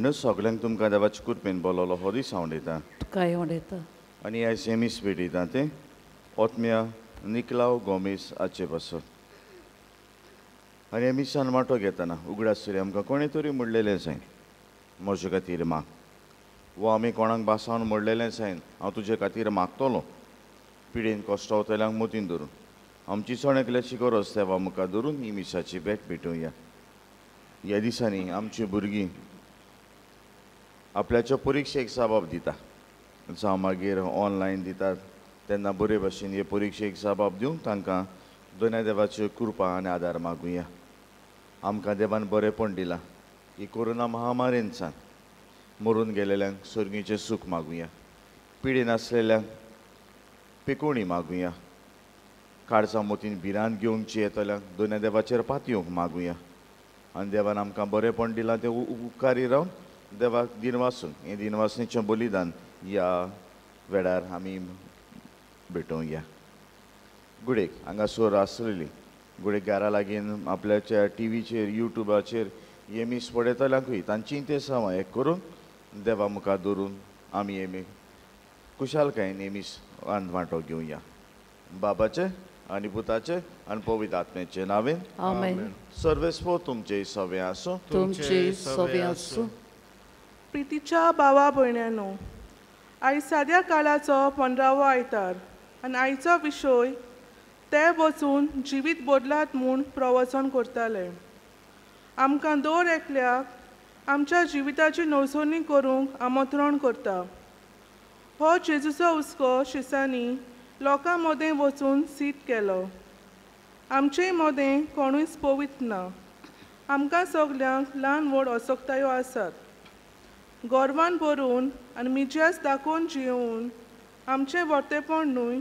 म्हणून सगळ्यांक तुमकां देवाचे कृपेन बोलवलो हो दीस हांव उडयतां तुकाय उडयता. आनी ह्या सेमीस भेटयता ते ओत्म्या निकलाव गोमेस आचे पासत. आनी आमी सनमाटो घेतना उगडासतरी आमकां कोणें तरी म्हणलेलें जाय म्हजे खातीर माग वो आमी कोणाक भासावन म्हणलेलें जायन हांव तुजे खातीर मागतलो पिडेन कश्टावतल्यांक मतीन धरून आमची चणकल्याची गरज देवा मुखार धरून ही मिसाची भेट भेटूया. ह्या दिसांनी आमची भुरगीं आपल्याच्या परिक्षेक जबाब दिता जावं मागीर ऑनलायन दितात तेन्ना बरे भाशेन हे परिक्षेक जबाब दिवंक तांकां दोनूय देवाची कृपा आनी आदार मागुया. आमकां देवान बरेंपण दिलां ही कोरोना महामारींतसान मरून गेलेल्यांक सर्गीचें सूख मागुया. पिडेन आसलेल्यांक पिकोवणी मागुया. काळजा मोतीन भिरांत घेवंक येतल्यांक दोनूय देवाचेर पातयेवंक मागुया. आनी देवान आमकां बरेंपण दिलां तें उपकारी रावन देवाक दिनवासून हें दिनवासणेचें बलिदान ह्या वेळार आमी भेटोवया. गुडेक हांगासर आसलेली गुडेक घरा लागीं आपल्याच्या टीव्हीचेर युट्यूबाचेर हे मीस पळयतल्यांकूय तांची ते सवाय एक करून देवा मुखार धरून आमी हे कुशालकायेन हे मीस वांटो घेवया. बाबाचे आनी पुताचे आनी पवित्र आत्म्याचे नांवेन आमेन. सर्वेस्पो तुमचे सवे आसूं. तुमचे सवे आसूं. प्रितीच्या भावा भयण्यांनो, आयज साद्या काळाचो 15वो आयतार आनी आयचो विशय ते वचून जिवीत बदलात म्हूण प्रवचन करताले. आमकां दर एकल्याक आमच्या जिविताची नवसोनी करूंक आमंत्रण करता. हो जेजूचो हुस्को शिसांनी लोकां मदें वचून सीट केलो. आमचे मदें कोणूच पवित्र ना. आमकां सगल्यांक ल्हान व्हड असोक्तायो आसात. गोरवान भरून आनी मिजास दाखोवन जियोवन आमचें वर्तेपण न्हय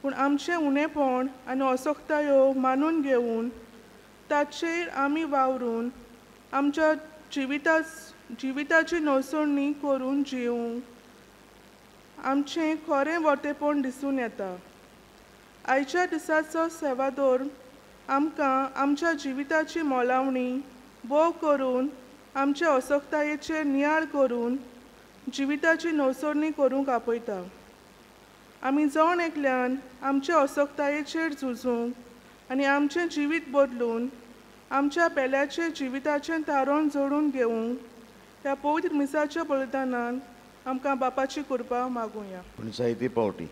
पूण आमचें उणेपण आनी असोक्तायो मानून घेवन ताचेर आमी वावरून आमच्या जिविताची नवसोणी करून जियोवंक आमचें खरें वर्तेपण दिसून येता. आयच्या दिसाचो सेवादोर आमकां आमच्या जिविताची मोलावणी भोव करून आमचे असोक्तायेचेर नियाळ करून जिविताची नवसोणी करूंक आपयता. आमी जण एकल्यान आमच्या असोक्तायेचेर झुजूंक आनी आमचें जिवीत बदलून आमच्या पेल्याचे जिविताचें तारण जोडून घेवंक ह्या पवित्र मिसाच्या बलिदानान आमकां बापाची कृपा मागुया. पूण जायती पावटी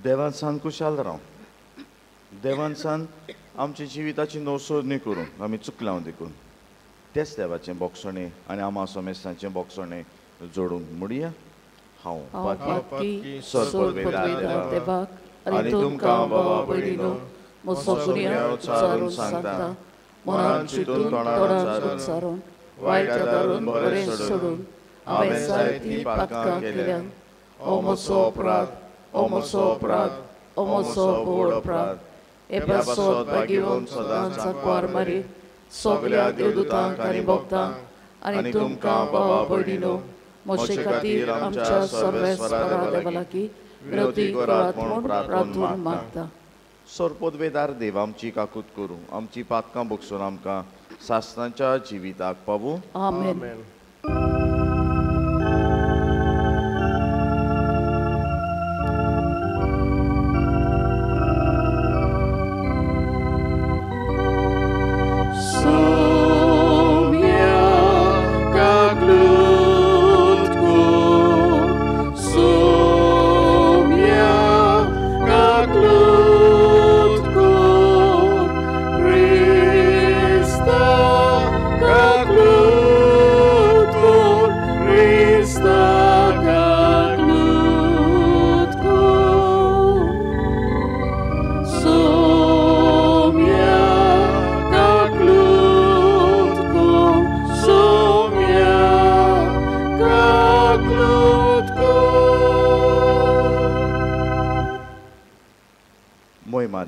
देवान सान कुशाल राव देवान सान आमच्या जिविताची नवसोदणी करूंक आमी चुकलां देखून तेच देवाचें बोगसणें आनी आमा सोमेस्तांचें बोगसणें जोडूंक म्हणुया. हांव पाकी देवाक आनी तुमकां बाबा भयणीनो म्हजो गुन्यांव उच्चारून सांगता. मनान चिंतून तोंडान सारून वायटादारून बरें सोडून हांवें जायतीं पातकां केल्यां. हो म्हजो अपराध, हो म्हजो अपराध, हो म्हजो व्हड अपराध. हे पासत भाग्यवान सदांच सांकवार मारी सगल्या देवदूतांक आनी भक्तांक आनी तुमकां बाबा भयणीनो म्हजे खातीर आमच्या सर्वेस्परा देवा लागीं विनवती करात म्हूण प्रार्थून मागता. सोरपोदवेदार देव आमची काकूत करूं आमची पातकां भोगसून आमकां सासणाच्या जिविताक पावूं. आमेन.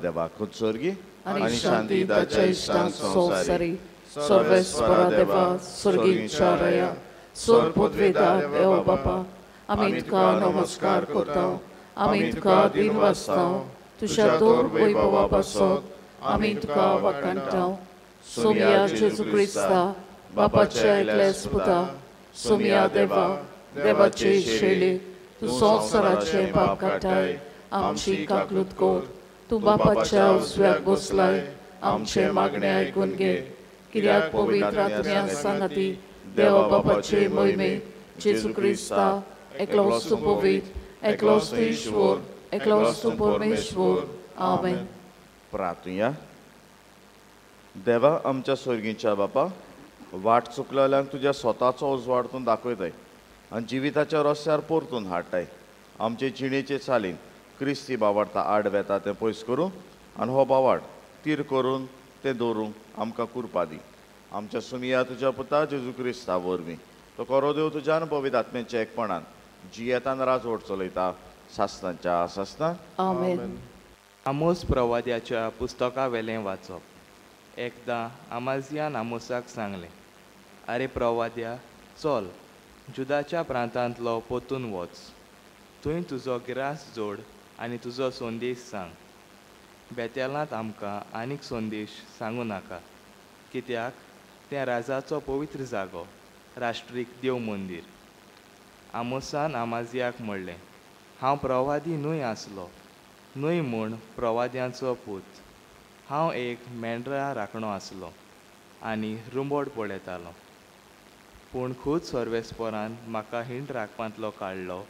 देवाक उत्सर्गी आनी शांती ताच्या इश्टांक संवसारी सर्वेस्परा देवा सर्गींच्या राया सोरपोदवेदार देव बापा आमी तुका नमस्कार करता. आमी तुका दिन वाजता. तुज्या दोर वैभवा पासत आमी तुका वखाणटा. सोमया जेजू क्रिस्ता बापाचे एकलेच पुता सुमिया देवा देवाचे शेले तू संवसाराचे पाप काटाय आमची काकलूत कोर तू बापाच्या उजव्याक बसलाय आमचे मागणे ऐकून घे कित्याक पवित्र आत्म्या सांगती देवा बापाचे मोहिमे जेजू क्रिस्ता एकलोच तू पवित्र एकलोच तू ईश्वर एकलोच तू परमेश्वर आमेन. प्रार्थुया. देवा आमच्या स्वर्गीच्या बापा वाट चुकलेल्यांक तुज्या स्वताचो उजवाड तूं दाखयताय आनी जिविताच्या रस्त्यार परतून हाडटाय. आमचे जिणेचे चालीन क्रिस्ती बावाडता आड वेता तें पयस करूं आनी हो बावाड तीर करून तें दवरूंक आमकां कृपा दी. आमच्या सुमिया तुज्या पुता जेजू क्रिस्ता वरवीं तो खरो देव तुज्यान पवित्र आत्म्याच्या एकपणान जियेतान राजवट चलयता सासनाच्या सासना. आमेन. आमोस प्रवाद्याच्या पुस्तका वेलें वाचप. एकदां आमाजियान आमोसाक सांगलें, आरे प्रवाद्या चल जुदाच्या प्रांतांतलो पोतून वच. थंय तुजो गिरास जोड आनी तुजो संदेश सांग. बेतेलांत आमकां आनीक संदेश सांगूं नाका, कित्याक तें राजाचो पवित्र जागो, राष्ट्रीक देव मंदीर. आमोसान आमाजियाक म्हणलें, हांव प्रवादी न्हय आसलो, न्हय म्हूण प्रवाद्यांचो पूत. हांव एक मेंढरा राखणो आसलो आनी रुंबोड पळयतालो. पूण खूद सर्वेस्परान म्हाका हिंड राखपांतलो काडलो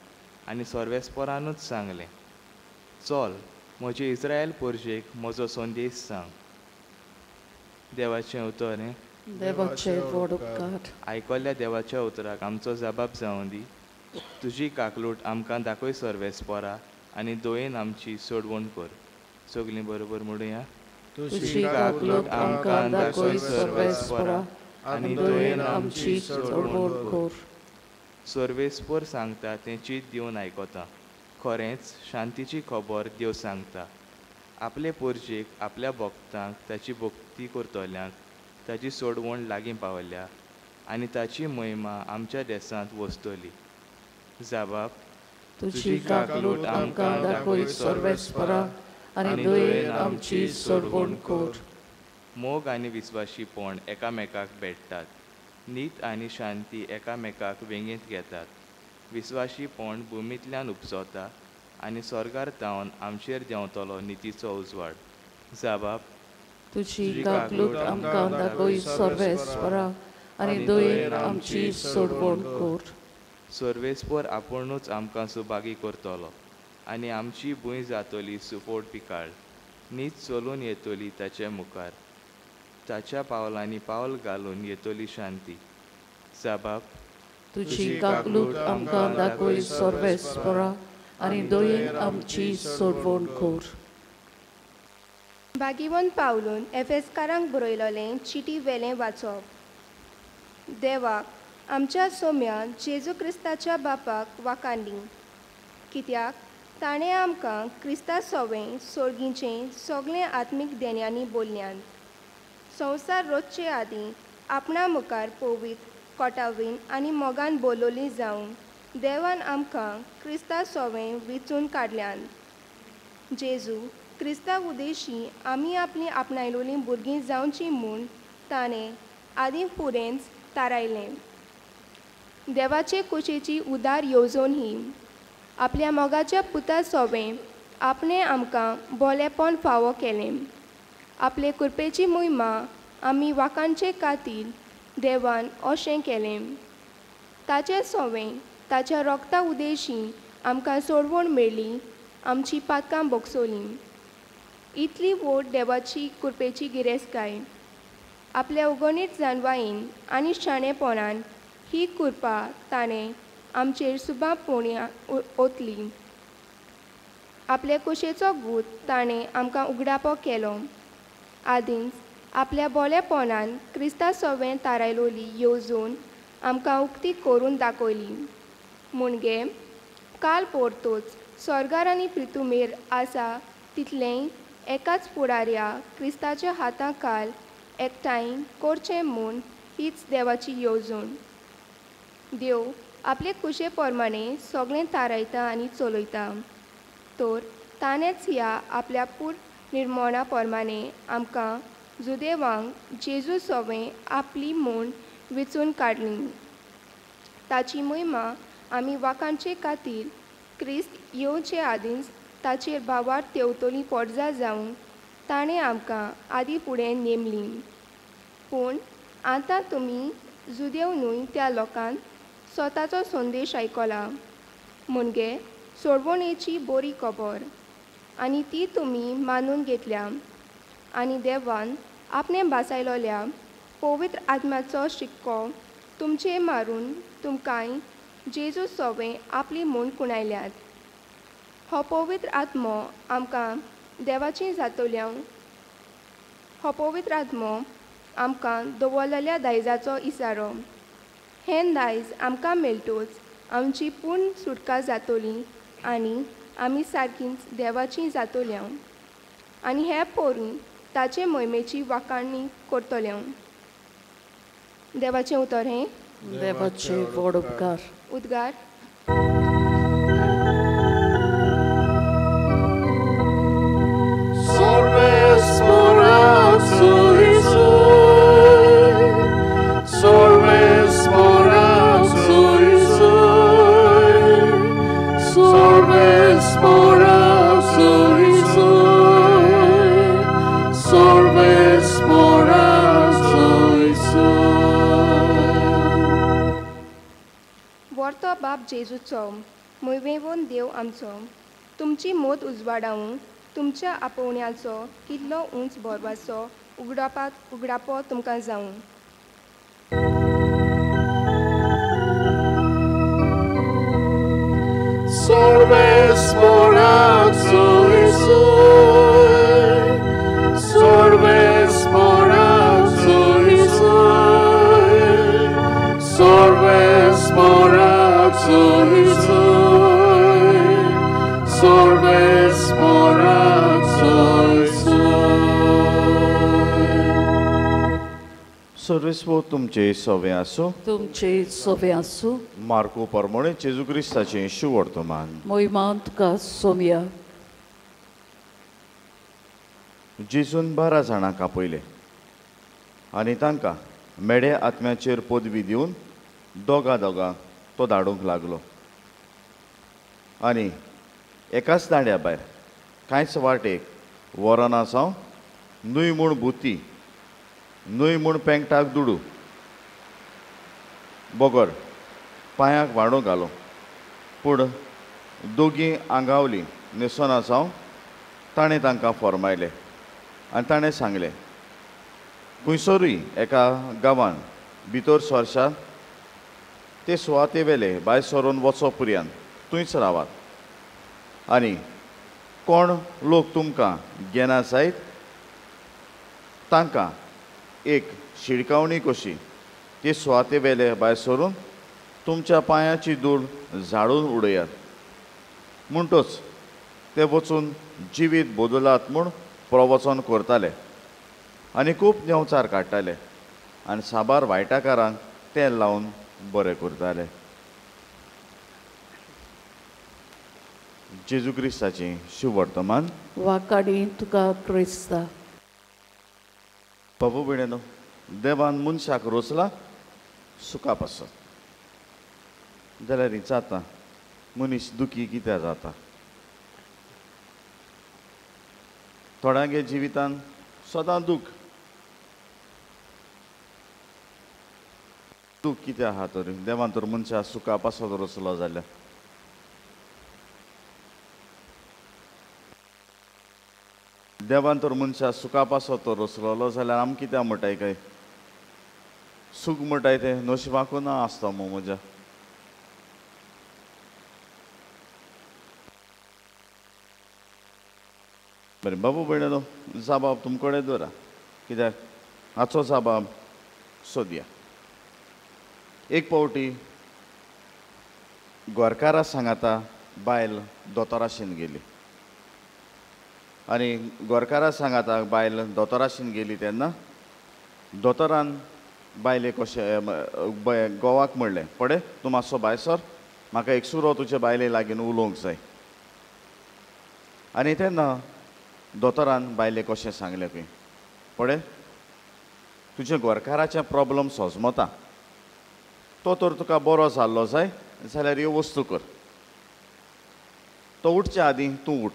आनी सर्वेस्परानूच सांगलें, चल म्हजे इस्रायल परजेक म्हजो संदेश सांग. देवाचें उतर. देवाचे व्हड उपकार. आयकल्ल्या देवाच्या उतराक आमचो जबाब जावं दी. तुजी काकलूट आमकां दाखय सर्वेस्परा आनी दोयेन आमची सोडवण कर. सगलीं बरोबर म्हणुया. तुजी काकलूट आमकां दाखय सर्वेस्परा आनी दोयेन आमची सोडवण कर. सर्वेस्पर सांगता तें चीत दिवन आयकता. खरेंच शांतीची खबर देव सांगता. आपले परजेक आपल्या भक्तांक ताची भक्ती करतल्यांक ताची सोडवण लागीं पावल्या आनी ताची महिमा आमच्या देसांत वसतली. जबाब. तुजी काकलूट आमकां दाखय सर्वेस्परा आनी दोयेन आमची सोडवण कर. मोग आनी विस्वाशीपण एकामेकाक भेटतात. नीत आनी शांती एकामेकाक वेंगीत घेतात. विस्वाशीपण भुमींतल्यान उपसता आनी स्वर्गार तावन आमचेर देंवतलो नितीचो उजवाड. जबाब. तुजी काकलूट आमकां दाखय सर्वेस्परा आनी दोयेन आमची सोडवण कर. सर्वेस्पर आपुणूच आमकां सुभागी करतलो आनी आमची भूंय जातली सुफोड पिकाळ. नीत चलून येतली ताचे मुखार. ताच्या पावलांनी पावल घालून येतली शांती. जबाब. तुजी काकलूट आमकां दाखय सर्वेस्परा आनी दोयेन आमची सोडवण कर. भागिवंत पावलून एफेसकारांक बरयलोलें चिटी वेलें वाचप. देवाक आमच्या सोम्या जेजू क्रिस्ताच्या बापाक वाखाण दी, कित्याक ताणें आमकां क्रिस्ता सोवें सोडगीचें सगळें आत्मीक देण्यांनी बोल्ल्यान. संवसार रचचे आदीं आपणा मुखार पवित्र कोटावीन आनी मोगान बोलोली जावन देवान आमकां क्रिस्ता सोवें विचून काडल्यान. जेजू क्रिस्ता उदेशी आमी आपली आपणायलोलीं भुरगीं जावची म्हूण ताणें आदीं फुडेंच थारायलें. देवाचे कुशेची उदार येवजण ही आपल्या मोगाच्या पुता सोवें आपणें आमकां बोलेपण फावो केलें. आपले कृपेची मोहिमा आमी वाखाणचे खातीर देवान अशें केलें. ताचे सोवें ताच्या रोगता उदेशी आमकां सोडवण मेळ्ळी, आमची पातकां बोगसोलीं. इतली व्हड देवाची कृपेची गिरेस्तकाय. आपल्या उगणीत जाणवायेन आनी शाणेपणान ही कृपा ताणें आमचेर सुभापणिया ओतली. आपले कुशेचो गूत ताणें आमकां उगडापो केलो. आदींच आपल्या बोलेपणान क्रिस्ता सोवें थारायलोली येवजण आमकां उक्ती करून दाखयली. म्हणजे काल परतूच स्वर्गार आनी पृथ्वीमेर आसा तितलें एकाच फुडाऱ्या क्रिस्ताच्या हातां काल एकठांय करचें म्हूण हीच देवाची येवजण. देव आपले कुशे प्रमाणें सगळें थारायता आनी चलयता. तर ताणेंच ह्या आपल्या पूर निर्मणा प्रमाणें आमकां जुदेवांक जेजू सवें आपली म्हूण वेचून काडली. ताची महिमा आमी वाकांचे खातीर क्रिस्त येवचे आदींच ताचेर भावार तेवतली पडजा जावंक ताणें आमकां आदी फुडें नेमली. पूण आतां तुमी जुदेव न्हय त्या लोकांक स्वताचो संदेश आयकला म्हणजे सोडवणेची बरी खबर, आनी ती तुमी मानून घेतल्या. आनी देवान आपणे भासायलोल्या पवित्र आत्म्याचो शिक्को तुमचे मारून तुमकांय जेजू सवें आपली म्हूण कुणायल्यात. हो पवित्र आत्मो आमकां देवाची जातोल्या हो पवित्र आत्मो आमकां दवरलेल्या दायजाचो इसारो. हें दायज आमकां मेळटूच आमची पूर्ण सुटका जातोली आनी आमी सारकींच देवाची जातोल्या आनी हे पोरून ताचे मोहिमेची वाखाणणी करतले. देवाचें उतर हें देवाचे व्हड उपकार. उद्गार. वर्तो बाप जेजूचो मोयवेवून देव आमचो तुमची मोत उजवाडावूंक तुमच्या आपोवण्याचो कितलो उंच बोरवाचो उगडापो तुमकां जावं. सर्वेस्व तुमचे सवें आसूं. तुमचे सवें आसूं. मार्को परमोणे जेजू क्रिस्ताचें शुभ वर्तमान. मोहिमा तुका सोमया. जेजून 12 जाणांक आपयले आनी तांकां मेडे आत्म्याचेर पदवी दिवन दोगां तो धाडूंक लागलो. आनी एकाच दांड्या भायर कांयच वाटेक वरना सावन न्हय म्हूण बुती, न्हय म्हूण पेंगटाक दुडू, बोगर पांयाक वाडो घालो, पूण दोगी आंगावली न्हेसोना सावन ताणें तांकां फॉर्मायले आनी ताणें सांगलें, खंयसरूय एका गांवांत भितर सरशात ते सुवाते वेले भायर सरून वचप पर्यंत थंयच रावात. आनी कोण लोक तुमकां घेना जायत तांकां एक शिडकावणी कशी ते सुवाते वेले भायर सरून तुमच्या पांयाची धूळ झाडून उडयात. म्हणटच ते वचून जिवीत बदलात म्हूण प्रवचन करताले आनी खूब नेवचार काडटाले आनी साबार वायटाकारांक तेल लावन बरें करताले. जेजू क्रिस्ताचें शुभ वर्तमान. वाकाडी तुका क्रिस्ता. बाबू भयणेनो, देवान मनशाक रोचला सुखा पासत, जाल्यार जाता मनीस दुखी कित्याक जाता. थोड्यांगे जिवितान सदां दूख कित्याक आहा तर देवान तर मनशाक सुखा पासत रोचलो जाल्यार. देवान तर मनशाक सुखा पासत रोचलो जाल्यार आमी कित्याक म्हणटाय काय सूख म्हणटाय तें नशिबाकूच ना आसता मू म्हज्या. बरें बाबू भयणेनो, जबाब तुम कडेन दवरा, कित्याक हाचो जबाब सोदया. एक पावटी गोरकारा सांगाता बायल दोतोराशीन गेली आनी गोरकारा सांगाता बायल दोतोराशीन गेली तेन्ना दोतोरान बायले कशें गोवाक म्हणलें, पळय तूं मातसो भायर सर, म्हाका एक सुरो तुजे बायले लागीं उलोवंक जाय. आनी तेन्ना दोतोरान बायले कशें सांगलें खंय, पळय तुजे गोरकाराचे प्रॉब्लम सोजमता तो तर तुका बरो जाल्लो जाय जाल्यार ह्यो वस्तू कर. तो उठच्या आदीं तूं उठ,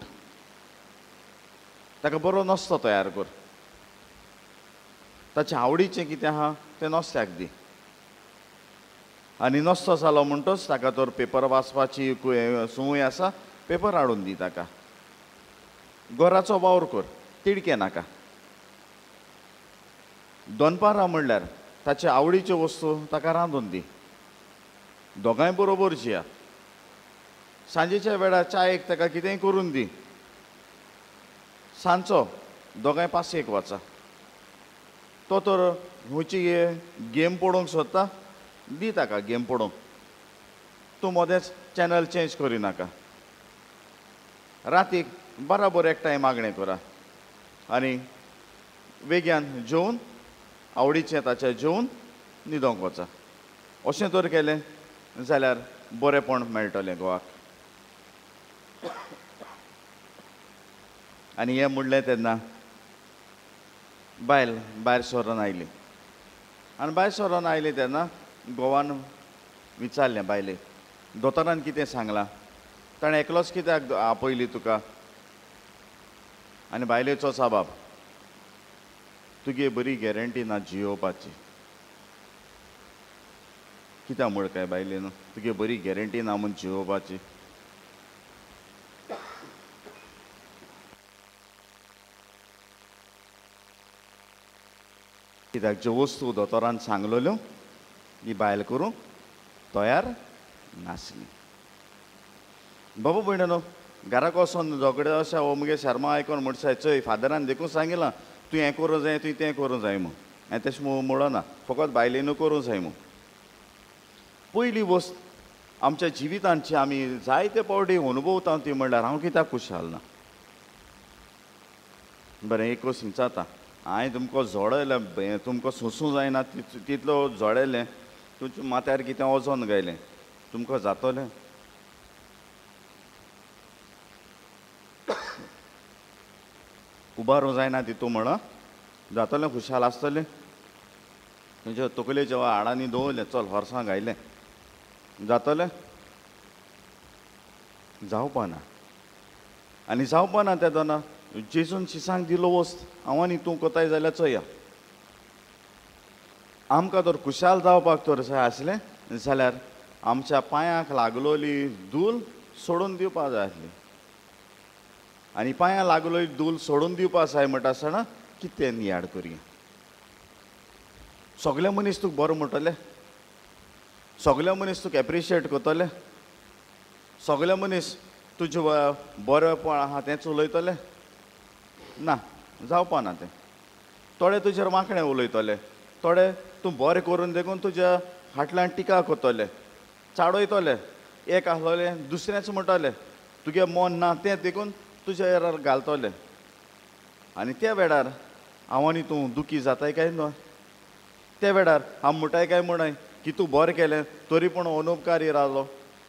ताका बरो नस्तो तयार कर, ताचे आवडीचें कितें आहा तें नुस्त्याक दी. आनी नस्तो जालो म्हणटच ताका तर पेपर वाचपाची संवय आसा, पेपर हाडून दी ताका. घराचो वावर कर, तिडके नाका. दनपारां म्हणल्यार ताचे आवडीच्यो वस्तू ताका रांदून दी. दोगांय बरोबर जिया. सांजेच्या वेळार चायेक ताका कितेंय करून दी. सांजचो दोगांय पासयेक वचा. तो तर खंयची गेम पळोवंक सोदता, दी ताका गेम पळोवंक. तूं मदेंच चॅनल चेंज करिनाका. रातीक बराबर एकठांय मागणें करा आनी वेग्यान जेवन आवडीचें ताचें जेवन न्हिदोंक वचा. अशें तर केलें जाल्यार बरेंपण मेळटलें गोवाक. आनी हें म्हणलें तेन्ना बायल भायर सरोन आयली. आनी भायर सरोन आयली तेन्ना घोवान विचारलें बायलेक, दोतोरान कितें सांगलां? ताणें एकलोच कित्याक आपयली तुका? आनी बायलेचो जबाब, तुगे बरी गॅरंटी ना जियोवपाची. कित्याक म्हूण काय बायलेन तुगे बरी गॅरंटी ना म्हूण जियोवपाची? कित्याक ज्यो वस्तू दोतोरान सांगलेल्यो ही बायल करूंक तयार नासली. बाबा भयणीनो, घराक वचोन झगडे अशें मुगे शर्मा आयकोन म्हणटा चोय फादरान देखून सांगिलां तूं हें करूं जाय, तुवें तें करूं जाय म्हूण. हांवें तशें म्हणना, फकत बायलेनू करूं जाय म्हूण. पयली वस्त आमच्या जिवितांची आमी जायते पावटी अनुभवता ती म्हणल्यार हांव कित्याक खुशाल ना. बरें, एक वस्त विचारता, हांवें तुमकां जोडयलें, तुमकां सोंसूं जायना तितलो जोडयलें, तुमच्या माथ्यार कितें वजन गायलें, तुमकां जातलें? उबारूं जायना तितू म्हणा, जातलें? खुशाल आसतलें? तुज्या तकले जेवा हाडांनी दवरलें, चल हॉर्सां घायलें, जातलें? जावपा ना. आनी जावपा ना तेदोना जेजून शिसांक दिलो वस्त हांव आनी तूं कोताय जाल्यार चोया. आमकां तर खुशाल जावपाक तर जाय आसलें जाल्यार आमच्या पांयाक लागलोली धूल सोडून दिवपा जाय आसली. आनी पांयां लागलोली धूल सोडून दिवपा जाय म्हणटा आसतना कितें नियाड करया? सगळे मनीस तुका बरो म्हणटले? सगळे मनीस तुका एप्रिशिएट करतले? सगळे मनीस तुजें बरेंपण आहा तेंच उलयतले? ना, जावपा ना तें. थोडे तुजेर वांकडें उलयतले, थोडे तूं बरें करून देखून तुज्या फाटल्यान टिका करतले, चाडयतले. एक आसलोलें दुसरेंच म्हणटलें, तुगे मन ना तें देखून तुज्या येरार घालतले. आनी त्या वेळार हांव आनी तूं दुखी जाताय काय न्हय? त्या वेळार हांव म्हणटाय काय म्हणय की तूं बरें केलें तरी पूण अनउपकारी रावलो,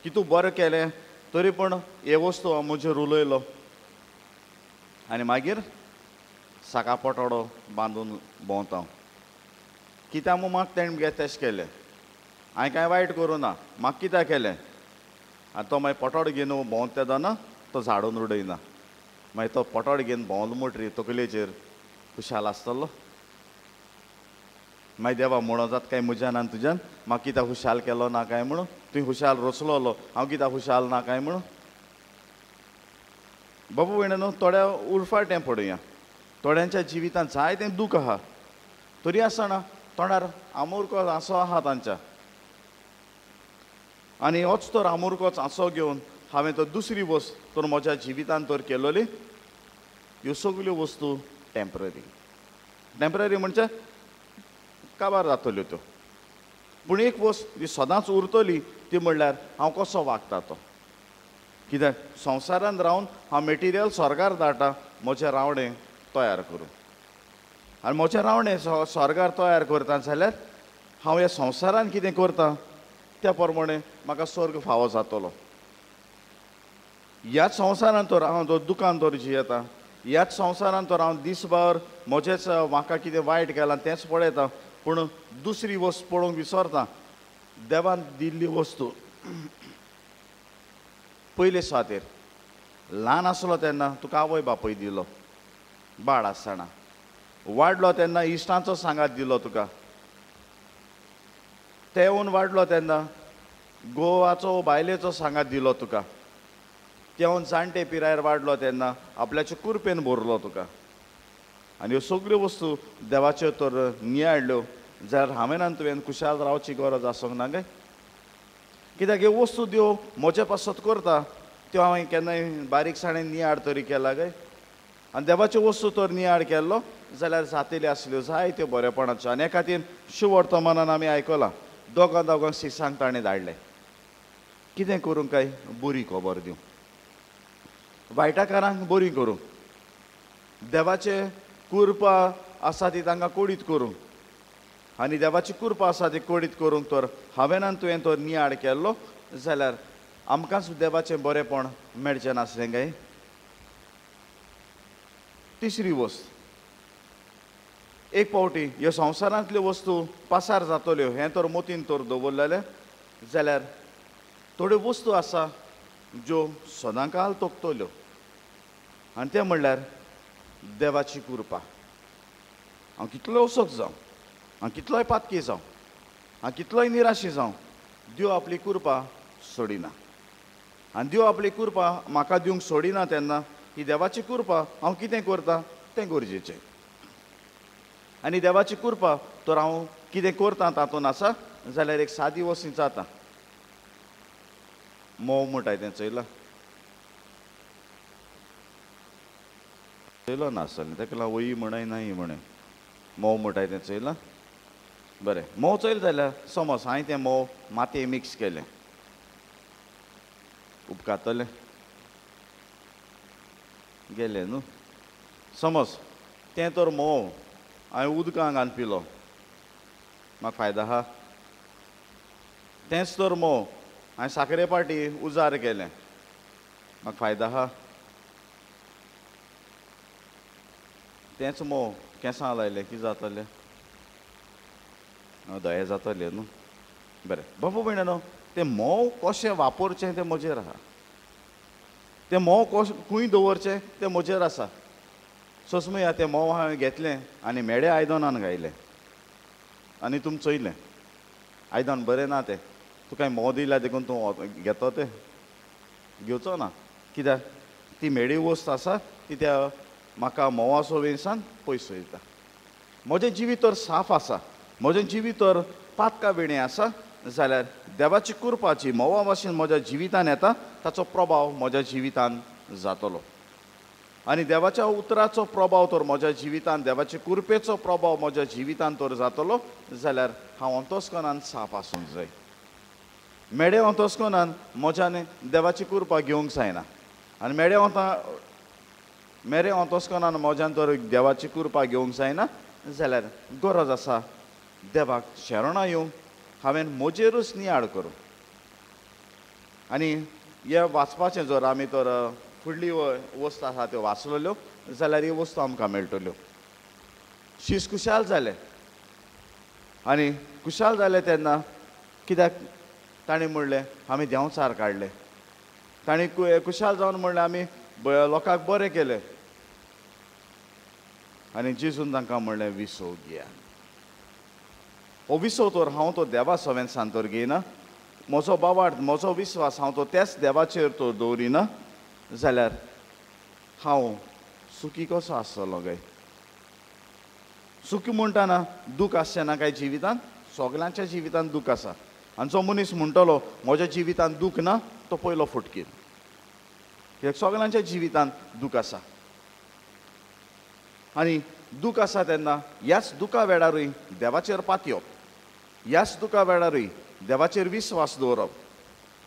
की तूं बरें केलें तरी पूण हे वस्तू हांव म्हजेर उलयलो. आनी मागीर साका पटोडो बांदून भोंवता. कित्याक म्हूण म्हाका तेणें तेशें केलें? हांवें कांय वायट करूं ना, म्हाका कित्याक केलें? आनी तो मागीर पटोड घेवन भोंवता तेदोना तो झाडून उडयना. मागीर तो पटोड घेवन भोंवलो म्हणटरी तकलेचेर खुशाल आसतलो? मागीर देवा म्हणो जाता काय म्हज्यान आनी तुज्यान? म्हाका कित्याक खुशाल केलो ना काय म्हणून? तुवें खुशाल रचलोलो, हांव कित्याक खुशाल ना काय म्हणून? बाबा भयणीनो, थोड्या उरफाटें पळोवया. थोड्यांच्या जिवितांत जायतें दूख आहा, तरी आसतना तोंडार आमुर्को आंसो आहा तांच्या. आनी होच तर आमुर्कोच आंसो घेवन हांवें तर दुसरी वस्त तर म्हज्या जिवितांत तर केलोली. ह्यो सगल्यो वस्तू टेम्पररी. टेम्पररी म्हणजे काबार जातल्यो त्यो. पूण एक वस्त जी सदांच उरतली ती म्हणल्यार हांव कसो वागता तो. कित्याक संवसारांत रावन हांव मेटिरियल स्वर्गार धाडटा म्हजें रावणें तयार करूं. आनी म्हजें रावणें स्वर्गार तयार करता जाल्यार हांव ह्या संवसारांत कितें करता त्या प्रमाणें म्हाका स्वर्ग फावो जातलो. ह्याच संवसारांत तर हांव तो दुकान तर जियेता, ह्याच संवसारांत तर हांव दिसभर म्हजेच म्हाका कितें वायट केलां तेंच पळयता. पूण दुसरी वस्त पळोवंक विसरता देवान दिल्ली वस्तू पयले सुवातेर ल्हान आसलो तेन्ना तुका आवय बापूय दिलो बाळ आसतना वाडलो तेन्ना इश्टांचो सांगात दिलो तुका तेवून वाडलो तेन्ना गोवाचो बायलेचो सांगात दिलो तुका तेवून जाणटे पिरायेर वाडलो तेन्ना आपल्याच्या कुरपेन भरलो तुका आनी ह्यो सगळ्यो वस्तू देवाच्यो तर नियाळ्ळ्यो जाल्यार हांवें आनी तुवें कुशाल रावची गरज आसूंक ना गे कित्याक ह्यो वस्तू त्यो म्हजे पासत करता त्यो हांवें केन्नाय बारीकसाणेन नियाळ तरी केला गे आनी देवाच्यो वस्तू तर नियाळ केल्लो जाल्यार जातल्यो आसल्यो जायत्यो बरेपणाच्यो आनी हे खातीर शुभ वर्तमानान आमी आयकलां दोगांक शिसांक ताणें धाडलें कितें करूंक काय बरी खबर दिवं वायटाकारांक बरी करूं देवाचे कृपा आसा ती तांकां कोडीत करूं आनी देवाची कृपा आसा ती कोडीत करूंक तर हांवें आनी तुवें तो नियाळ केल्लो जाल्यार आमकांच देवाचें बरेपण मेळचें नासलें काय तिसरी वस्त एक फावटी ह्यो संवसारांतल्यो वस्तू पासार जातल्यो हें तर मोतीन तर दवरलेलें जाल्यार थोड्यो वस्तू आसा ज्यो सदांकाल तोखतल्यो आनी तें म्हणल्यार देवाची कृपा हांव कितलोय उसोक जावं हांव कितलोय पातकी जावं हांव कितलोय निराशी जावं देव आपली कृपा सोडिना आनी देव आपली कृपा म्हाका दिवंक सोडिना तेन्ना ही देवाची कृपा हांव कितें करतां तें गरजेचें आनी देवाची कृपा तर हांव कितें करतां तातूंत आसा जाल्यार एक सादी वस्त जाता मोव म्हणटाय तें चयलां चयलो नासलें ताका लागून वही म्हणय नाही म्हणय मोव म्हणटाय तें चयलां बरें मोव चयलें जाल्यार समज हांवें तें मोव मातये मिक्स केलें उपकारतलें गेलें न्हू समज तें तर मोव हांवें उदकां घालून पिलो म्हाका फायदो आहा तेंच तर मोव हांवें साखरे पाटी उजार केलें म्हाका फायदो आहा तेंच मोव केंसां लायलें कितें जातलें दये जातलें न्हू बरें बाबा भयणानो तें मोव कशें वापरचें तें म्हजेर आहा तें मोव खंय दवरचें तें म्हजेर आसा सोसमया तें मोव हांवें घेतलें आनी मेड्या आयदनान घायलें आनी तुमी चयलें आयदन बरें ना तें तुका मोव दिल्या देखून तूं घेतो तें घेवचो ना कित्याक ती मेडी वस्त आसा ती त्या म्हाका मोवा सोवेसान पयस वयता म्हजें जिवीत तर साफ आसा म्हजें जिवीत तर पातका विणें आसा जाल्यार देवाची कृपाची मोवा भाशेन म्हज्या जिवितान येता ताचो प्रभाव म्हज्या जिवितान जातलो आनी देवाच्या उतराचो प्रभाव तर म्हज्या जिवितान देवाचे कृपेचो प्रभाव म्हज्या जिवितान तर जातलो जाल्यार हांव अंतस्कनान साफ आसूंक जाय मेडे अंतस्कनान म्हज्यान देवाची कृपा घेवंक जायना आनी मेरे अंतस्कनान म्हज्यान तर देवाची कृपा घेवंक जायना जाल्यार गरज आसा देवाक शरणां येवंक हांवें म्हजेरूच नियाळ करूं आनी हे वाचपाचें जर आमी तर फुडली वस्त आसा त्यो वाचलेल्यो जाल्यार ह्यो वस्तू आमकां मेळटल्यो शीस कुशाल जालें आनी कुशाल जालें तेन्ना कित्याक ताणें म्हणलें आमी देंवचार काडले ताणें कुशाल जावन म्हणलें आमी लोकांक बरें केलें आनी जेजून तांकां म्हणलें विसव घेया हो विसव तर हांव तो देवा सवेंसान तर घेयना म्हजो बावार्थ म्हजो विस्वास हांव तो त्याच देवाचेर तो दवरिना जाल्यार हांव सुखी कसो आसतलो गे सुखी म्हणटाना दूख आसचें ना काय जिवितान सगल्यांच्या जिवितान दूख आसा आनी जो मनीस म्हणटलो म्हज्या जिवितान दूख ना तो पयलो फुटकीर कित्याक सगल्यांच्या जिवितान दूख आसा आनी दूख आसा तेन्ना ह्याच दुखा वेळारूय देवाचेर पातयप ह्याच दुखा वेळारूय देवाचेर विस्वास दवरप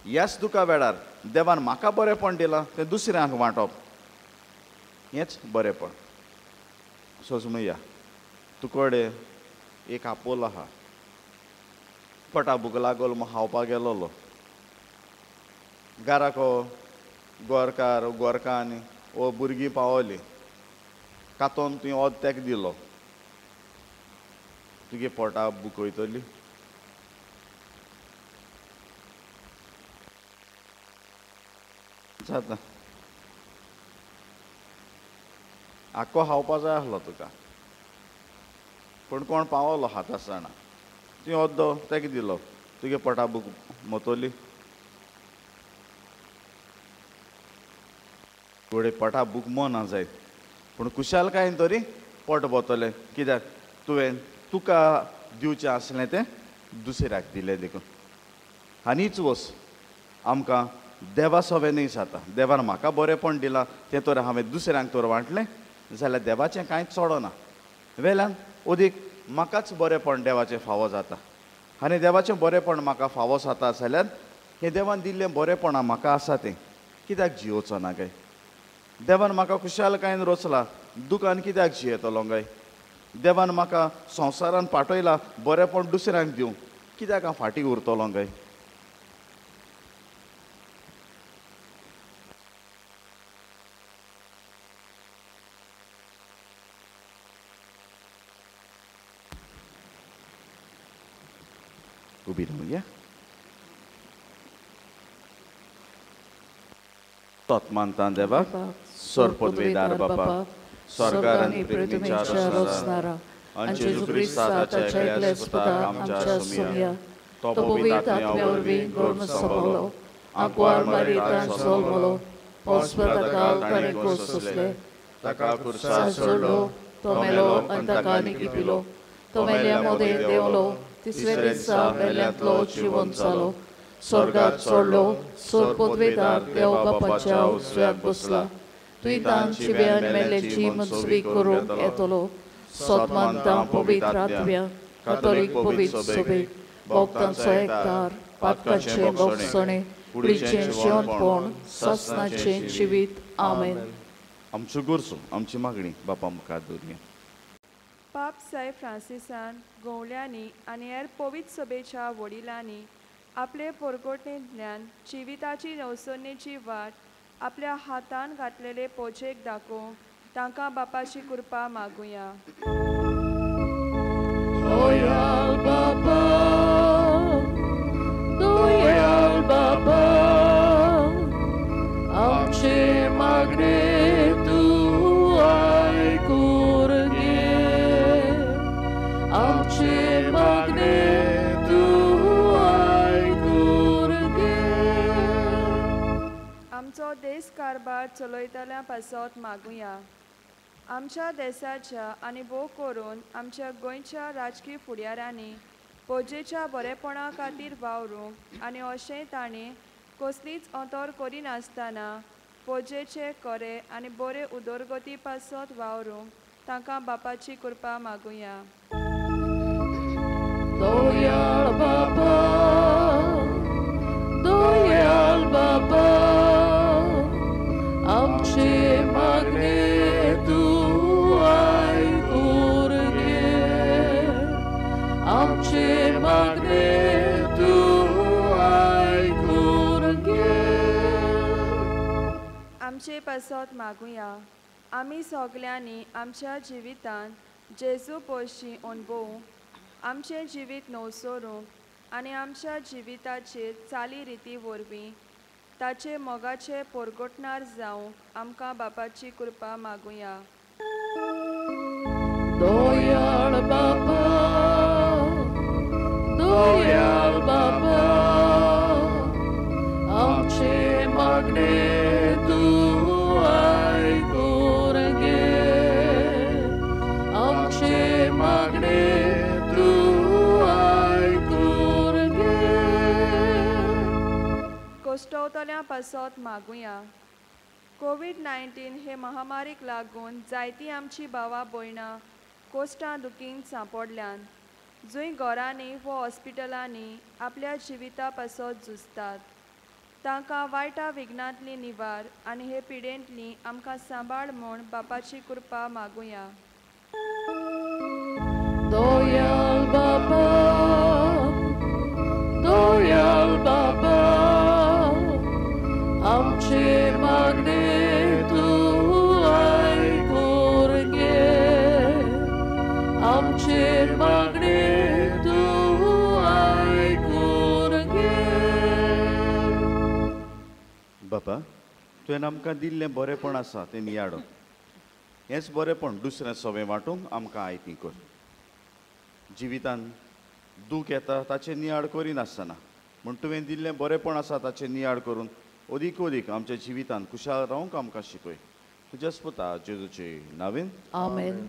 ह्याच दुखा वेळार देवान म्हाका बरेंपण दिलां तें दुसऱ्यांक वांटप हेंच बरेंपण सोजमया तुकोडे एक आपोल आहा पटा भूक लागल म्हूण खावपाक गेलोलो घराको गोरकांनी वो भुरगीं पावलीं कातोन तुवें ओद तेका दिलो तुगे पोटा बूक वयतली जाता आख्खो खावपा जाय आसलो तुका पूण कोण पावलो हात आसतना तुवें अर्दो तेका दिलो तुगे पोटा बूक मोतोली घोडे पोटा बूक मोना जाय पूण कुशालकायेन तरी पोट बोतलें कित्याक तुवें तुका दिवचें आसलें तें दुसऱ्याक दिलें देखून आनीच वस आमकां देवा सवेनय जाता देवान म्हाका बरेंपण दिलां तें तर हांवें दुसऱ्यांक तर वांटलें जाल्यार देवाचें कांयच चोडना वेल्यान ओदीक म्हाकाच बरेंपण देवाचें फावो जाता आनी देवाचें बरेंपण म्हाका फावो जाता जाल्यार हें देवान दिल्लें बरेंपणां म्हाका आसा तें कित्याक जियोचो ना काय देवान म्हाका खुशालकायेन रोचला दुखान कित्याक जियेतलो काय देवान म्हाका संवसारान पाठयला बरेंपण दुसऱ्यांक दिवं कित्याक हांव फाटीं उरतलो काय उबी रावया तोत्मानता देवाक सोरपोदवेदार बापाक स्वर्गार आनी पृथ्वीच्या रोचणारा आनी जेजू क्रिस्ताच्या एकल्याचपदा आमच्या सुमया तो पवित्र आत्म्यावरवीं गोड सोबलो आंकवार मारितान सोलमलो पोस्पताकाल ताणें कोसले ताका खुर्सार सोडलो तो मेलो आनी ताका आनी पिलो तो मेल्या मोदें देंवलो तिसऱ्या दिसा मेल्यांतलो जिवंत जालो स्वर्गात सोडलो सोर पदवेदार देव बापाच्या उजव्याक बसला तुयें जिव्या मेल्ल्याची मनसुबी करूंक येतलो सोतमानता पवित्र आत्म्या कातोलीक पवित्र सभेक भोगतांचो एकठार पातकाचें भोगसणें कुडीचें जेवणपण सासणाचें जिवीत आमेन आमच्यो गरजो आमची मागणी बापा मुखार दवरया पाप साय फ्रांसिसान गोवल्यांनी आनी हेर पवित्र सभेच्या वडिलांनी आपले परगोटणेंतल्यान जिविताची नवसरणेची वाट आपल्या हातान घातलेले पोजेक दाखोवंक तांकां बापाची कृपा मागुया दोयाल बाबा दोयाल बाबा आमचे मागणे तूं आयकून घे आमचे मागणे तूं आयकून घे आमचो देश कारबार चलयतल्या पासत मागुया आमच्या देशाच्या आनी भोव करून आमच्या गोंयच्या राजकीय फुडाऱ्यांनी पोजेच्या बरेपणा खातीर वावरूंक आनी अशें ताणें कसलीच अंतर करिनासतना पोजेचे खरे आनी बरे उदरगती पासत वावरूंक तांकां बापाची कृपा मागुया दोयाल बाबा दोयाल बाबा आमचे मागणे तूं आयकून घे आमचे मागणे तूं आयकून घे आमचे पासत मागुया आमी सगल्यांनी आमच्या जिवितान जेजू पोशी अणभवूंक आमचें जिवीत नवसरूंक आनी आमच्या जिविताचेर चाली रिती वरवीं ताचे मोगाचे परगोटणार जावंक आमकां बापाची कृपा मागुया दोयाल बाबा दोयाल बाबा आमचे मागणे तूं आयकून घे आमचे मागणे तूं आयकून घे कोश्टवतल्या पासत मागुया कोविड-19 हे महामारीक लागून जायतीं आमची भावां भयणां कोस्टां दुखीन सांपडल्यान जंय घरांनी वा हॉस्पिटलांनी आपल्या जिविता पासत झुजतात तांकां वायटा विघ्नांतली निवार आनी हे पिडेंतली आमकां सांबाळ म्हूण बापाची कृपा मागुया दोयाल बाबा दोयाल बाबा आमचे मागणे तूं आयकून घे आमचे मागणे तुवें आमकां दिल्लें बरेंपण आसा तें नियाडो हेंच बरेंपण दुसऱ्या सवें वांटूंक आमकां आयती कर. जिवितांत दूख येता ताचें नियाड करिनासतना म्हूण तुवें दिल्लें बरेंपण आसा ताचें नियाड करून अदीक अदीक आमच्या जिवितांत खुशाल रावंक आमकां शिकय. तुज्या पुता जेजूचे नांवेन आमेन.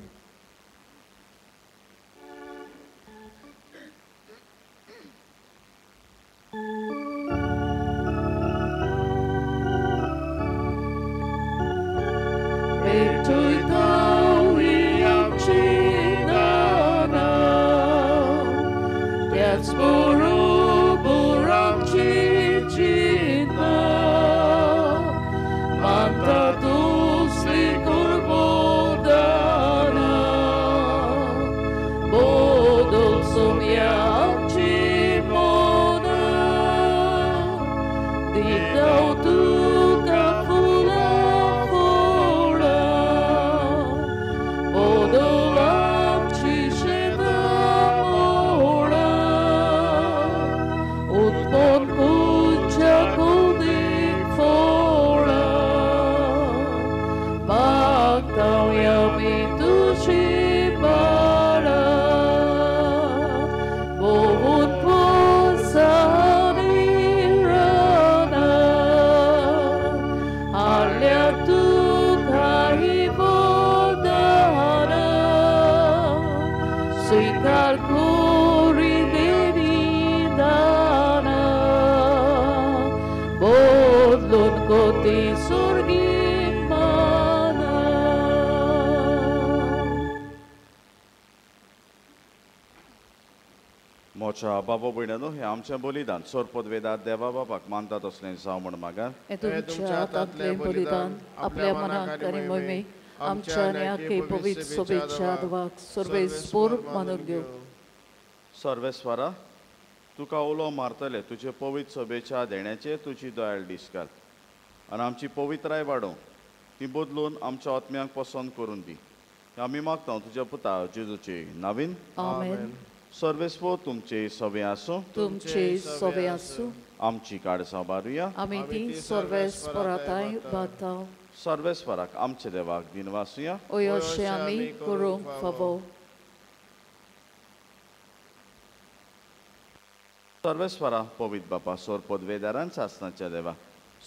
मोच्या बाबा भयणानो हे आमचें बलिदान सोरपत वेदांत देवा बापाक मानता तसलें जावं म्हण मागात. हे तुमच्या हातांतलें बलिदान आपल्या मनाक आनी मोहिमेक आमच्या आनी आख्खे पवित्र सभेच्या आदवाक सर्वेस्पोर मानून घेवं. सर्वेस्वरा तुका उलो मारतले तुजे पवित्र सभेच्या देण्याचे तुजी दयाळ दीस घाल आनी आमची पवित्राय वाडोवं ती बदलून आमच्या आत्म्यांक पसंत करून दी. आमी मागता तुज्या पुता जेजूचे नांवेन आमेन. सर्वेस्पो तुमचे सवे आसूं. तुमचे सवे आसूं. आमची काडसां बारुया. आमी ती सर्वेस्पराताय बाताव. सर्वेस्पराक आमचे देवाक दिन वासुया. अशें आमी करूंक फावो. सर्वेस्वरा पवित्र बापा सोर पदवेदारान सासनाच्या देवा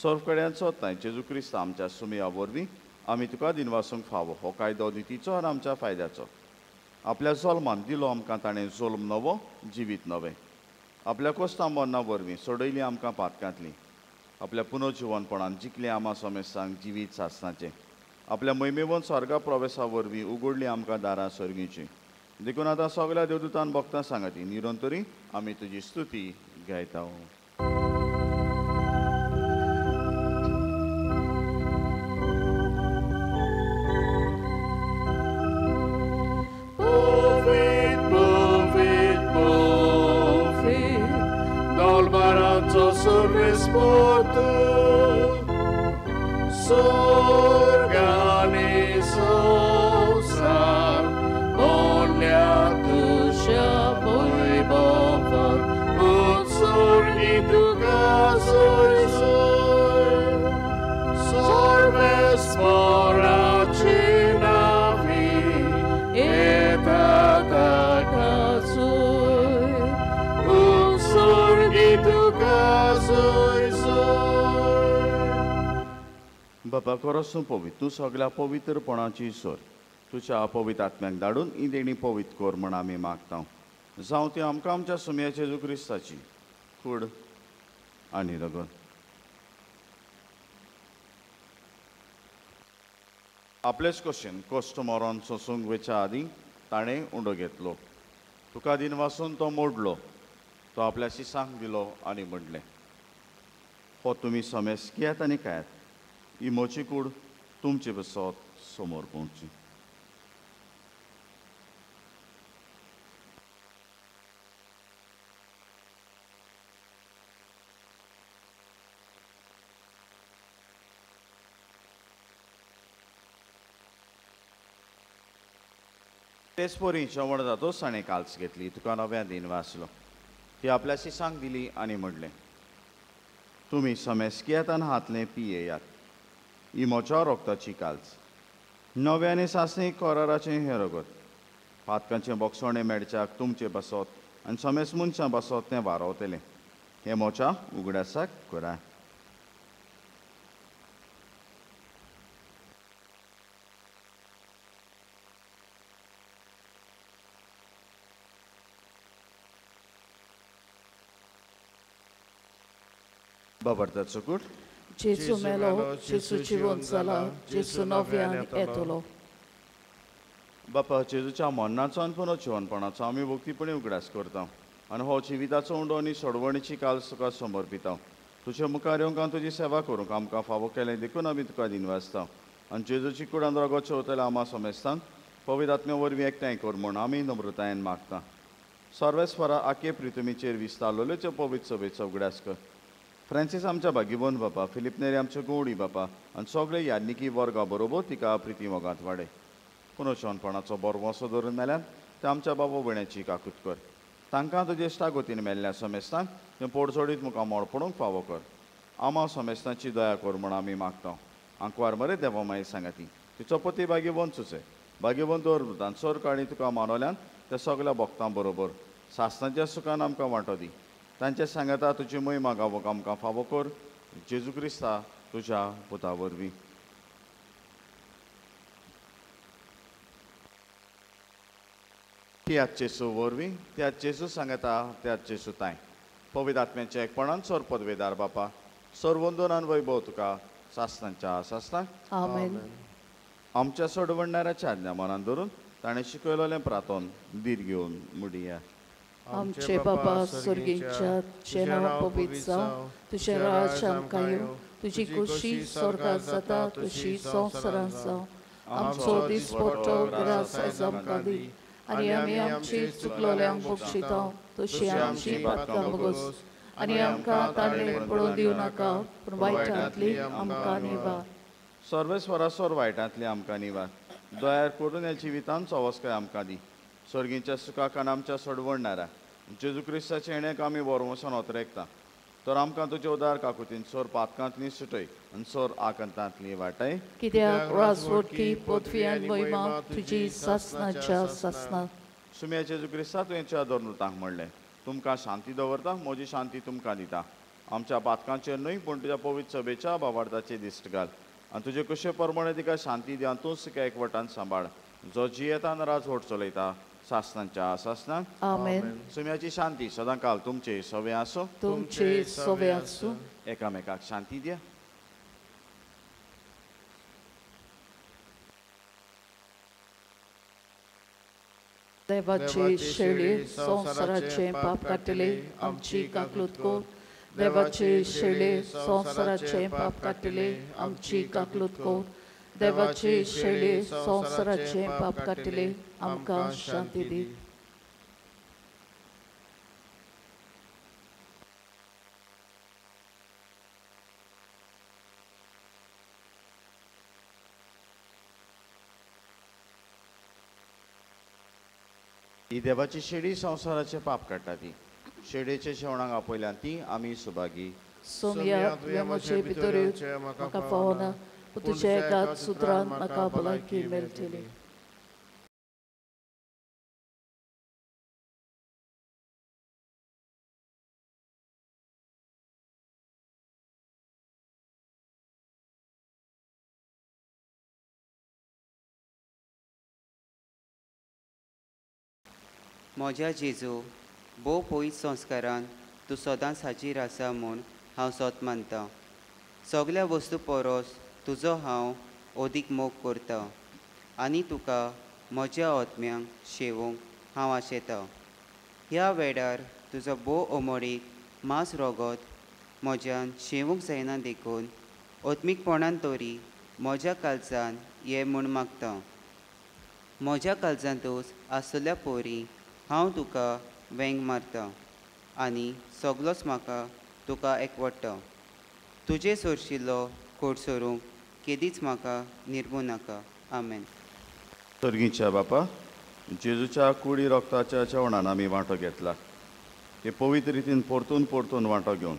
सोर कड्यांचो ताय जेजू क्रिस्त आमच्या सुमया वरवीं आमी तुका दिनवासूंक फावो हो कायदो नितीचो आनी आमच्या फायद्याचो. आपल्या जोल्मान दिलो आमकां ताणें जोल्म नवो जिवीत नवें. आपल्या कोस्तां मरना वरवीं सोडयली आमकां पातकांतलीं. आपल्या पुनर्जिवनपणान जिखलें आमा समेस्तांक जिवीत सासनाचें. आपल्या मैमेवन स्वर्गा प्रवेशा वरवीं उगडलीं आमकां दारां सर्गीचीं. देखून आतां सगल्या देवदूतान भक्तां सांगाती निरंतरी आमी तुजी स्तुती गायता. बापा खरोच पवित्र तूं सगळ्या पवित्रपणाची सोर तुज्या अपवित्र आत्म्याक धाडून ही देणी पवित्र कर म्हण आमी मागता. जावं ती आमकां आमच्या सुमयाचे जेजू क्रिस्ताची कूड आनी रगत. आपलेच कशेन कश्ट मरण सोसूंक वेच्या आदीं ताणें उंडो घेतलो. तुका दिन वासून तो मोडलो. तो आपल्या शिसांक दिलो आनी म्हणलें हो तुमी समेस कियात आनी कायात. ही मोची कूड तुमचे बसत समोर पोवची. तेच पोरी जेवण जातोच ताणें काल्स घेतली. तुका नव्या दिन वाचलो. ती आपल्या शिसांक दिली आनी म्हणलें तुमी समेस कियात आनी हातलें पियेयात. ही म्हज्या रोगताची काल्स नवे आनी सासणीक कोराराचें हें रगत पातकांचें बोगसोणें मेडच्याक तुमचें बसत आनी समेस मनशां बसत तें वारोवतलें हें म्हज्या उगडासाक करा. Babartat sokut. Gesù melo, Gesù जिवंत जाला, Gesù नव्यान येतलो. बापा जेजूच्या मरणाचो आनी पुनर्जीवनपणाचो आमी भक्तीपणी उगडास करता आनी हो जिविताचो उंडो आनी सोडवणीची काल तुका समर्पिता. तुजे मुखार येवंक हांव तुजी सेवा करूंक आमकां फावो केलें देखून आमी तुका दिनवासता आनी जेजूची कुडान रगत चोवतले आमा समेस्तांक पवित्र आत्म्या वरवीं एकठांय कर म्हूण आमी नम्रतायेन मागता. सर्वेस्वरा आखे प्रितुमीचेर विस्तारलेल्यो पवित्र सभेचो उगडास कर. फ्रांसीस आमच्या भागीबंद बापा, फिलिप नेरी आमचे गोवडी बापा आनी सगळे याज्ञिकी वर्गा बरोबर तिका प्रिती मोगांत वाडय. पुनर्जीवनपणाचो बरो वसो धरून मेल्यान ते आमच्या बाबा भयणाची काकूत कर. तांकां तुजे इश्टागोतीन मेल्ल्या समेस्तांक तें पोडसोडीत मुखार मोड पडूंक फावो कर. आमा समेस्तांची दया कर म्हूण आमी मागता. आंकवार मरे देवा माई सांगाती तिचो पती भागीबंद सुचे भागीबंद दवरतान सर काळी तुका मानवल्यान त्या सगळ्या भक्तां बरोबर सासणाच्या सुखान आमकां वांटो दी. तांचे सांगता तुजी महिमा गावोक आमकां फावो कर. जेजू क्रिस्ता तुज्या पुता वरवीं. त्याच जेजू वरवीं त्याच जेजू सांगता त्याच जेजू ताय पवित्र आत्म्याच्या एकपणान सर पदवेदार बापा सर वंदनान वैभव तुका सासणांच्या सासणाक आमेन. आमच्या सोडवणाऱ्याच्या आज्ञा मनान धरून ताणें शिकयलेलें प्रार्थन दीर घेवन मुडिया. आमचे बाबा स्वर्गीच्या जे नांव पवित्र जावं, तुजें राज आमकां येवं, तुजी कुशी स्वर्गांत जाता तशी संवसारांत जावं. आमचो दिसपट्टो ग्रास आयज आमकां दी आनी आमी आमची चुकलोल्यांक बक्षिता तशी आमची पातकां बगोस आनी आमकां तांडे पडोवन दिवं नाका पूण वायटांतली आमकां निवार. सर्वेस्वरा सर वायटांतली आमकां निवार. दयार करून ह्या जिवितान सवस्काय आमकां दी. स्वर्गीच्या सुखाक आनी आमच्या सोडवणाऱ्या जेजू क्रिस्ताचे येण्याक आमी वरवसान ओतरेकता तर आमकां तुजे उदार काकुतीन सर पातकांतली सुटय आनी सर आकंतांतली वाटाय. कित्याक राजवटी पदवी आनी महिमा तुजी सासणाच्या सासणाक. सुम्या जेजू क्रिस्ता तुवें धर्नुतांक म्हणलें तुमकां शांती दवरता म्हजी शांती तुमकां दिता. आमच्या पातकांचेर न्हय पूण तुज्या पवित्र सभेच्या भावार्थाचेर दिश्ट घाल आनी तुजे कशे परमणे तिका शांती दिया तूंच तिका एकवटान सांबाळ जो जियेता राजवट चलयता सासणांच्या सासणाक आमेन. सुम्याची शांती सदां काल तुमचे सवे आसो. तुमचे सवे आसूं. एकामेकाक शांती दिया. देवाचे शेळे संवसाराचे पाप काडटले आमची काकलूत कोर. देवाचे शेळे संवसाराचे पाप काडटले आमची काकलूत कोर. देवाचे शेळे संवसाराचे पाप काडटले आमकां शांती दी. ही देवाची शेडी संवसाराचे पाप काडटा ती शेडेच्या जेवणाक आपयल्यान ती आमी सुभागी. सोमया तुवें म्हजे भितर येवचें म्हाका फावना पूण तुज्या एकाच सुत्रान म्हाका भलायकी मेळटली. म्हज्या जेजू भोव पयस संस्कारान तूं सदांच हाजीर आसा म्हूण हांव सोत मानतां. सगळ्या वस्तू परस तुजो हांव अदीक मोग करतां आनी तुका म्हज्या आत्म्यांक शेवूंक हांव आशेतां. ह्या वेळार तुजो भोव अमोडीक मांस रगत म्हज्यान शेवूंक जायना देखून आत्मीकपणान तरी म्हज्या काळजान ये म्हूण मागतां. म्हज्या काळजांतूच आसलेल्या पोरी हांव तुका वेंग मारतां आनी सगळोच म्हाका तुका एकवडटा. तुजे सोरशिल्लो खोट सोरूंक केदीच म्हाका निर्मू नाका. आमेन. स्वर्गीच्या बापा जेजूच्या कुडी रक्ताच्या जेवणान आमी वांटो घेतला ते पवित्र रितीन परतून परतून वांटो घेवन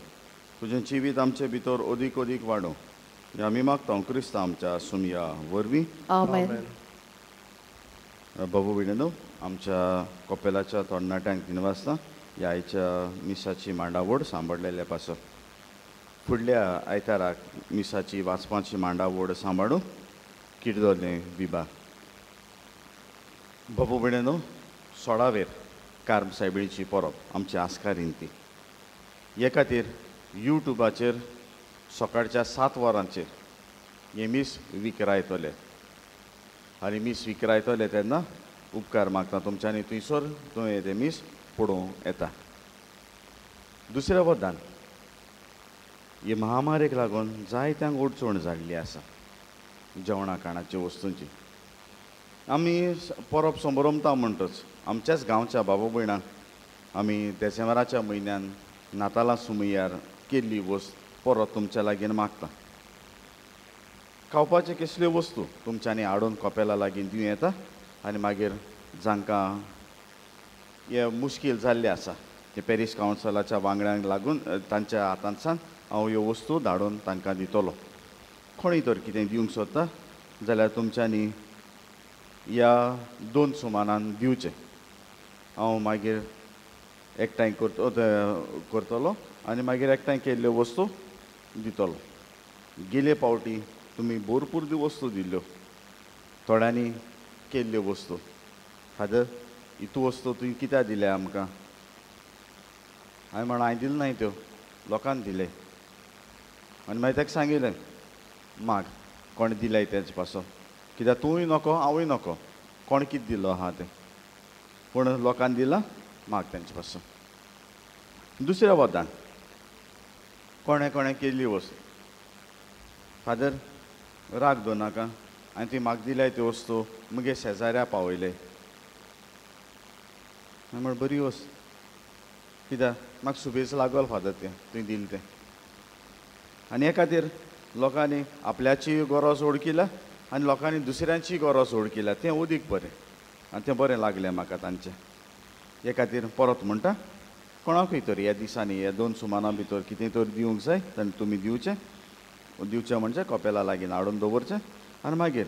तुजें जिवीत आमचे भितर अदीक अदीक वाडो आमी मागता क्रिस्त आमच्या सुमया वरवीं Amen. बाबू भयणीनो आमच्या कोपेलाच्या तोंडनाट्यांक 3 वाजता ह्या आयच्या मिसाची मांडावळ सांबाळलेल्या पासत फुडल्या आयताराक मिसाची वाचपाची मांडावळ सांबाळून किडदोले विभाग बाबू भयणीनो 16वेर कार्म सायबिणीची परब आमची आस्कारीन ती हे खातीर यूट्यूबाचेर सकाळच्या 7 वरांचेर हे मीस विकरायतले आनी मीस विकरायतले तेन्ना उपकार मागता तुमच्यांनी थंयसर तुवें ते मीस पळोवंक येता दुसऱ्या वदान हे महामारेक लागून जायत्यांक अडचण जाल्ली आसा जेवणा खाणाच्या वस्तूंची आमी परब संभरमता म्हणटच आमच्याच गांवच्या बाबा भयणांक आमी डिसेंबराच्या म्हयन्यान नातालां सुमयार केल्ली वस्त परत तुमच्या लागीं मागता खावपाचे कसल्यो वस्तू तुमच्यांनी हाडून कोपेला लागीं दिवं येता आनी मागीर जांकां हे मुश्कील जाल्ले आसा ते पॅरीस कावन्सिलाच्या वांगड्यांक लागून तांच्या हातांतसान हांव ह्यो वस्तू धाडून तांकां दितलो कोणूय तर कितें दिवंक सोदता जाल्यार तुमच्यांनी ह्या 2 सुमानान दिवचें हांव मागीर एकठांय करतलो आनी मागीर एकठांय केल्ल्यो वस्तू दितलो गेले फावटी तुमी भरपूर वस्तू दिल्ल्यो थोड्यांनी केल्ल्यो वस्तू फादर इतू वस्तू तुवें कित्याक दिल्या आमकां हांवें म्हण हांवें दिल्यो नाय त्यो लोकांक दिले आनी मागीर ताका सांगिल्लें माग कोण दिल्याय तेच पासो कित्याक तूंय नको हांवूय नको कोण कितें दिलो आहा तें पूण लोकांक दिलां माग तेंचे पासो दुसऱ्या वदान कोणें कोणें केल्ली वस्तू फादर राग दो नाका हांवें ती म्हाका दिल्याय त्यो वस्तू मुगे शेजाऱ्या पावयले हांवें म्हण बरी वस्त कित्याक म्हाका सुबेज लागल फादर तें तुवें दिलें तें आनी हे खातीर लोकांनी आपल्याची गरज ओळखिल्या आनी लोकांनी दुसऱ्यांची गरज ओळखिल्या तें अदीक बरें आनी तें बरें लागलें म्हाका तांचें हे खातीर परत म्हणटा कोणाकूय तर ह्या दिसांनी ह्या 2 सुमाना भितर कितें तर दिवंक जाय तेन्ना तुमी दिवचें म्हणजे कोपेला लागीं हाडून दवरचें आनी मागीर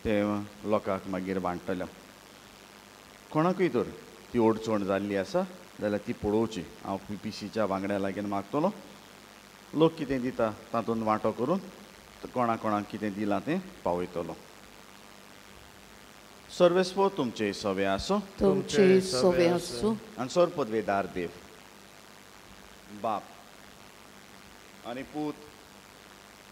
तें लोकांक मागीर वांटतले कोणाकूय तर ती अडचण जाल्ली आसा जाल्यार ती पळोवची हांव PPCच्या वांगड्या लागीं मागतलो लोक कितें दिता तातूंत वांटो करून कोणाक कितें दिलां तें पावयतलो सर्वेस्पो तुमचे सवे आसो तुमचे सवे आसूं आनी सर पदवेदार देव बाप आनी पूत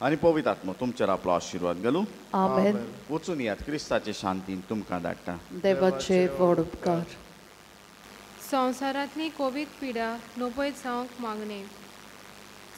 आनी पवित्र आत्मा तुमचेर आपलो आशिर्वाद घालूं Amen. वचून यात क्रिस्ताचे शांतीन तुमकां धाडटा देवाचे व्हड उपकार संवसारांतली कोवीड पिडा नोपयत जावंक मागणे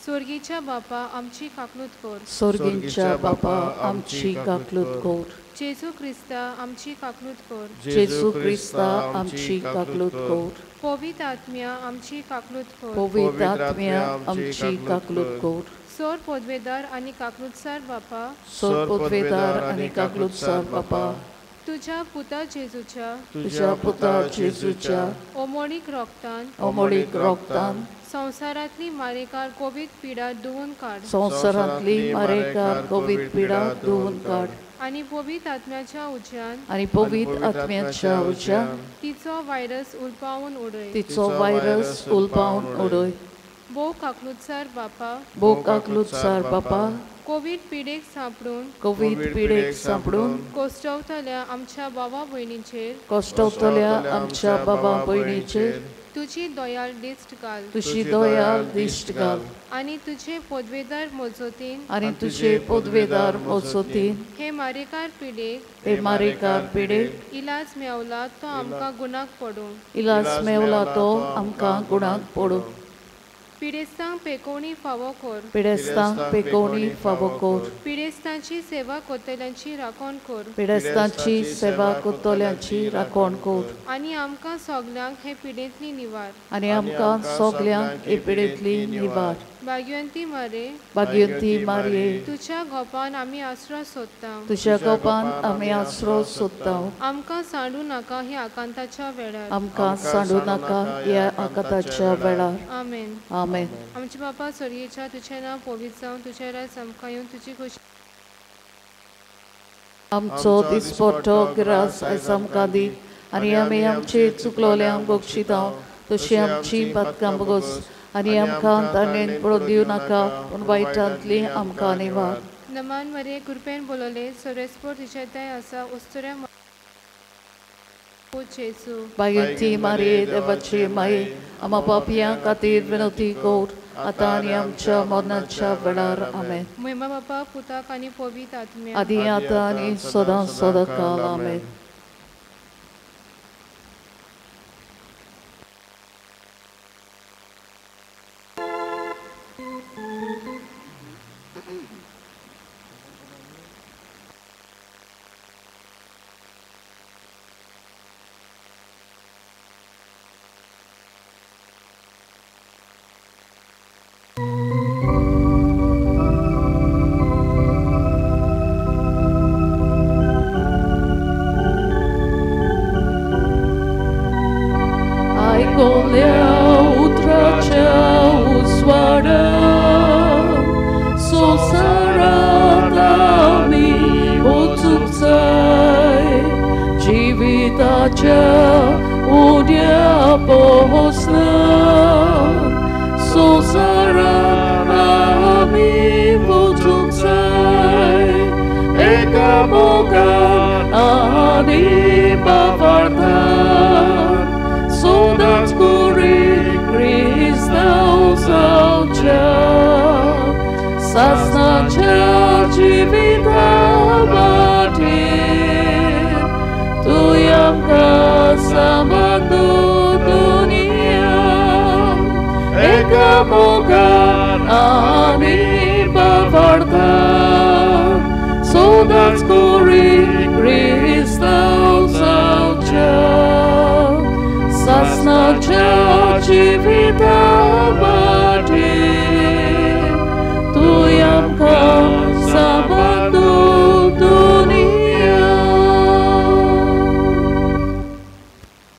स्वर्गीच्या बापा आमची काकलूत कर स्वर्गीच्या बापा आमची काकलूत कर जेजू क्रिस्ता आमची काकलूत कर जेजू क्रिस्ता आमची काकलूत कर पवित्र आत्म्या आमची काकलूत कर पवित्र आत्म्या आमची काकलूत कर सोर पदवेदार आनी काकलूतसार बापा सोर पदवेदार आनी काकलूतसार बापा तुझ्या पुता जेजूच्या तुझ्या पुता जेजूच्या ओमोळीक रोगतान अमोळीक रोगतान संवसारांतली मारेकार कोवीड पिडा धुवन काड संवसारांतली मारेकार कोवीड पिडा धुवन काड आनी पवित्र आत्म्याच्या उज्यान आनी पवित्र आत्म्याच्या उज्यान तिचो व्हायरस उलपावून उडय तिचो व्हायरस उलपावून उडय भोव काकलूतसार बापा भोव काकलूतसार बापा कोवीड पिडेक सांपडून कोवीड पिडेक सांपडून कोश्टवतल्या आमच्या भावा भयणींचेर कोश्टवतल्या आमच्या बाबा भयणीचेर तुजी दोयाल दिश्ट घाल तुजी दोयाल दिश्ट घाल आनी तुजे पदवेदार मोजोतीन आनी तुजे पदवेदार मोजोतीन हे मारेकार पिडेक हे मारेकार पिडेक इलाज मेवला तो आमकां गुणाक पडूं इलाज मेवला तो आमकां गुणाक पडूं पिडेस्तांक पेकोवणी फावो कर पिडेस्तांक पेकोवणी फावो कर पिडेस्तांची सेवा कोतल्यांची राखण कर पिडेस्तांची सेवा कोतल्यांची राखण कर आनी आमकां सगल्यांक हे पिडेंतली निवार आनी आमकां सगल्यांक हे पिडेंतली निवार भाग्यवंती मारे भाग्यवंती मारये तुझ्या गोपान आमी आसरो सोदता तुज्या कोपान आमी आसरो सोदता आमकां सांडू नाका हे आकांताच्या वेळार आमकां सांडू नाका ह्या आकांताच्या वेळार आमेन आमेन आमचे बापा स्वर्गीच्या तुझें नांव पवित्र जावन तुझें राज आमकां येवन तुजी खुशी आमचो दिसपट्टो गिरास आयज आमकां दी आनी आमी आमचे चुकलोल्यांक बक्षिता तशी आमची पातकां बगोस आनी आमकां ताणेन पडोवन दिवं नाका पूण वायटांतली आमकां निवार. नमान मरे कृपेन बोलोले सोरेस्पोर तिचेताय आसा उस्तुऱ्या जेसू Baयुती Marie देवाची माये आमा पापियां खातीर विनवती कर आतां आनी आमच्या मरणाच्या वेळार आमेन. महिमा बापा पुताक आनी पवित आत्म्या आदी आतां आनी सदां सदांकाल आमेन. Come